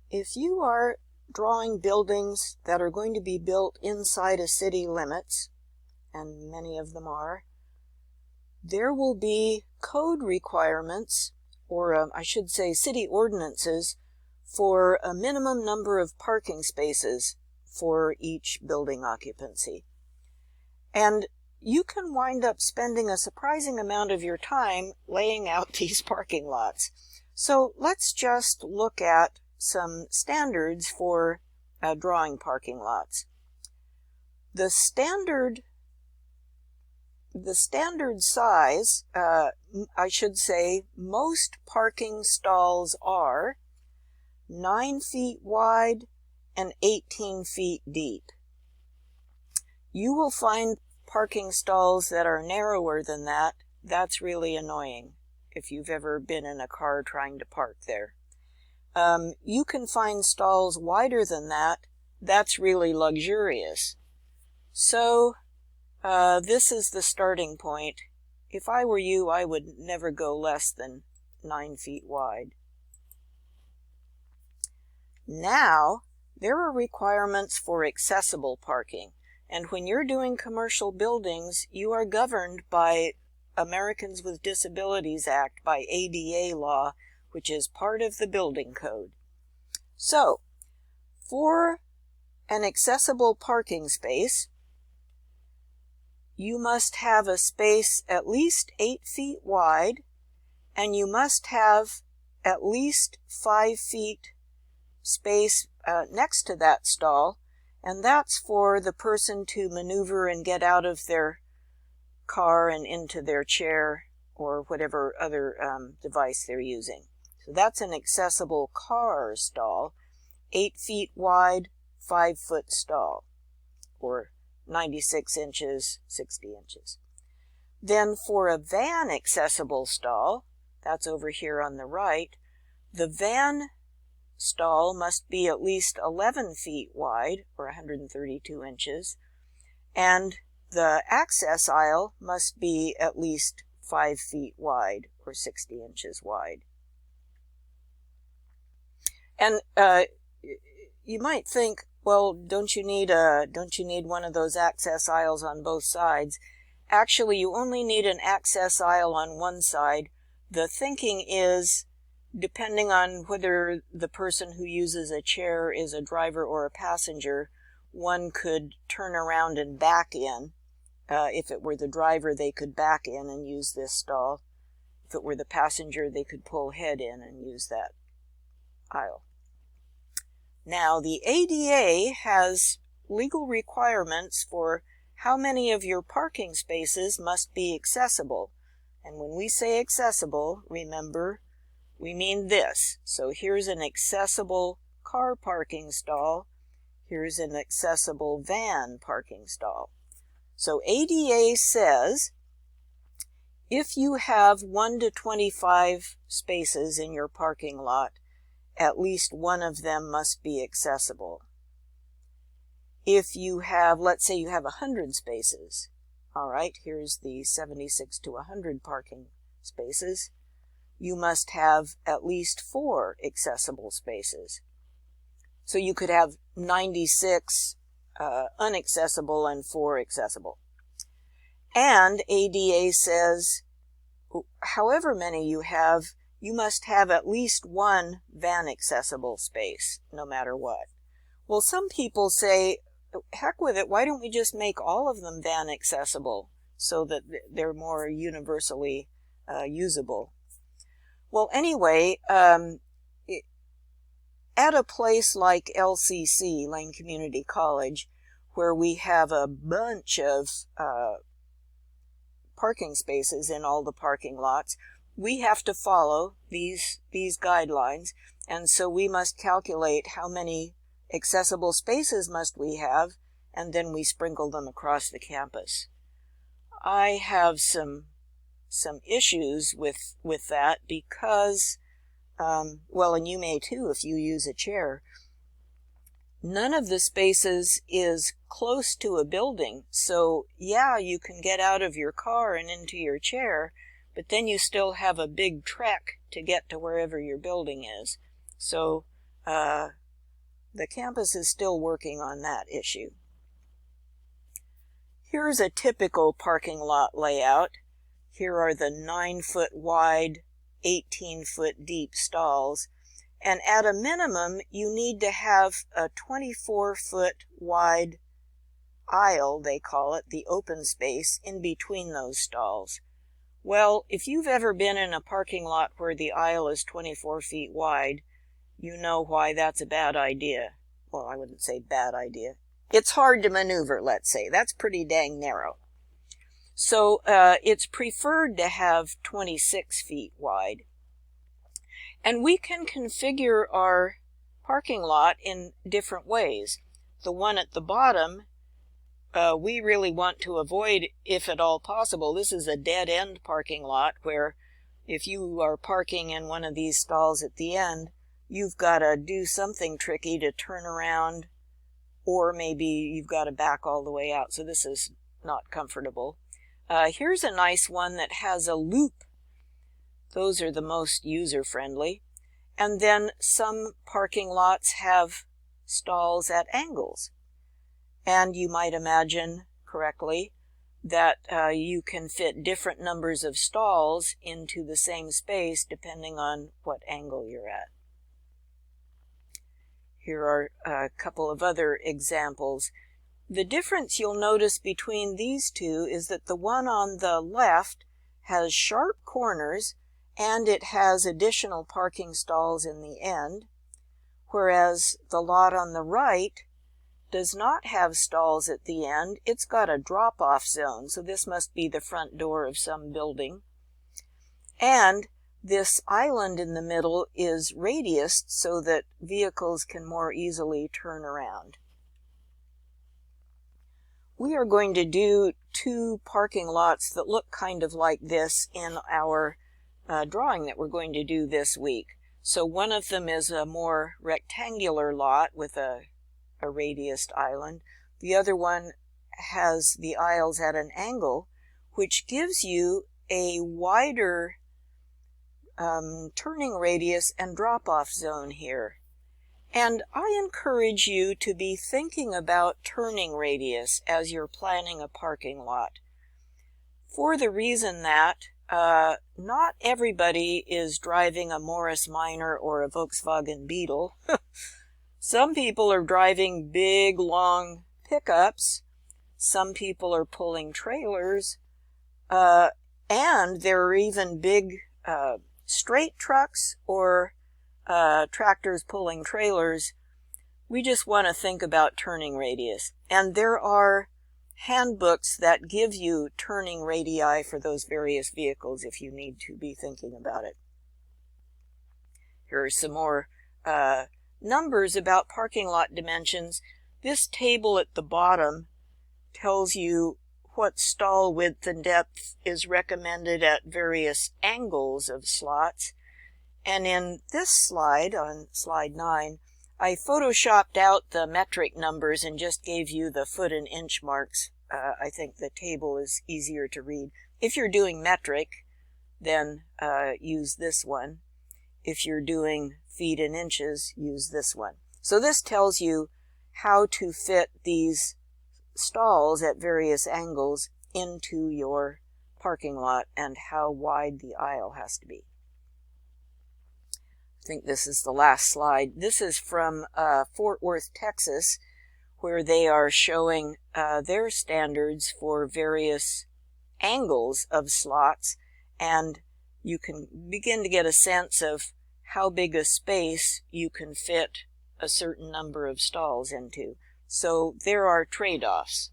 If you are drawing buildings that are going to be built inside of city limits, and many of them are, there will be code requirements, or I should say city ordinances, for a minimum number of parking spaces for each building occupancy. And you can wind up spending a surprising amount of your time laying out these parking lots. So let's just look at some standards for drawing parking lots. The standard size, I should say, most parking stalls are 9 feet wide and 18 feet deep. You will find parking stalls that are narrower than that. That's really annoying if you've ever been in a car trying to park there. You can find stalls wider than that. That's really luxurious. So this is the starting point. If I were you, I would never go less than 9 feet wide. Now, there are requirements for accessible parking. And when you're doing commercial buildings, you are governed by Americans with Disabilities Act, by ADA law, which is part of the building code. So, for an accessible parking space, you must have a space at least 8 feet wide, and you must have at least 5 feet space next to that stall, and that's for the person to maneuver and get out of their car and into their chair or whatever other device they're using. So that's an accessible car stall, 8 feet wide, 5 foot stall, or 96 inches, 60 inches. Then for a van accessible stall, that's over here on the right, the van stall must be at least 11 feet wide, or 132 inches, and the access aisle must be at least 5 feet wide, or 60 inches wide. And you might think, well, don't you need one of those access aisles on both sides? Actually, you only need an access aisle on one side. The thinking is, depending on whether the person who uses a chair is a driver or a passenger, one could turn around and back in. If it were the driver, they could back in and use this stall. If it were the passenger, they could pull head in and use that aisle. Now, the ADA has legal requirements for how many of your parking spaces must be accessible. And when we say accessible, remember, we mean this. So here's an accessible car parking stall. Here's an accessible van parking stall. So ADA says if you have 1 to 25 spaces in your parking lot, at least one of them must be accessible. If you have, let's say you have 100 spaces, all right, here's the 76 to 100 parking spaces, you must have at least 4 accessible spaces. So you could have 96 unaccessible and 4 accessible. And ADA says, however many you have, you must have at least 1 van accessible space, no matter what. Well, some people say, heck with it, why don't we just make all of them van accessible so that they're more universally usable? Well, anyway, at a place like LCC, Lane Community College, where we have a bunch of parking spaces in all the parking lots, we have to follow these guidelines, and so we must calculate how many accessible spaces must we have, and then we sprinkle them across the campus. I have some issues with that because, well, and you may too if you use a chair, none of the spaces is close to a building. So yeah, you can get out of your car and into your chair, but then you still have a big trek to get to wherever your building is. So the campus is still working on that issue. Here's a typical parking lot layout. Here are the 9-foot wide, 18-foot deep stalls. And at a minimum, you need to have a 24-foot wide aisle, they call it, the open space, in between those stalls. Well, if you've ever been in a parking lot where the aisle is 24 feet wide, you know why that's a bad idea. Well, I wouldn't say bad idea. It's hard to maneuver, let's say. That's pretty dang narrow. So it's preferred to have 26 feet wide. And we can configure our parking lot in different ways. The one at the bottom, we really want to avoid, if at all possible. This is a dead-end parking lot where if you are parking in one of these stalls at the end, you've got to do something tricky to turn around, or maybe you've got to back all the way out. So this is not comfortable. Here's a nice one that has a loop. Those are the most user-friendly. And then some parking lots have stalls at angles. And you might imagine correctly that you can fit different numbers of stalls into the same space depending on what angle you're at. Here are a couple of other examples. The difference you'll notice between these two is that the one on the left has sharp corners and it has additional parking stalls in the end, whereas the lot on the right does not have stalls at the end. It's got a drop-off zone, so this must be the front door of some building. And this island in the middle is radiused so that vehicles can more easily turn around. We are going to do two parking lots that look kind of like this in our drawing that we're going to do this week. So one of them is a more rectangular lot with a radiused island. The other one has the aisles at an angle, which gives you a wider turning radius and drop-off zone here. And I encourage you to be thinking about turning radius as you're planning a parking lot, for the reason that not everybody is driving a Morris Minor or a Volkswagen Beetle. Some people are driving big, long pickups. Some people are pulling trailers. And there are even big straight trucks or tractors pulling trailers. We just want to think about turning radius. And there are handbooks that give you turning radii for those various vehicles if you need to be thinking about it. Here are some more numbers about parking lot dimensions. This table at the bottom tells you what stall width and depth is recommended at various angles of slots. And in this slide, on slide 9, I photoshopped out the metric numbers and just gave you the foot and inch marks. I think the table is easier to read. If you're doing metric, then use this one. If you're doing feet and inches, use this one. So this tells you how to fit these stalls at various angles into your parking lot and how wide the aisle has to be. I think this is the last slide. This is from Fort Worth, Texas, where they are showing their standards for various angles of slots, and you can begin to get a sense of how big a space you can fit a certain number of stalls into. So there are trade-offs.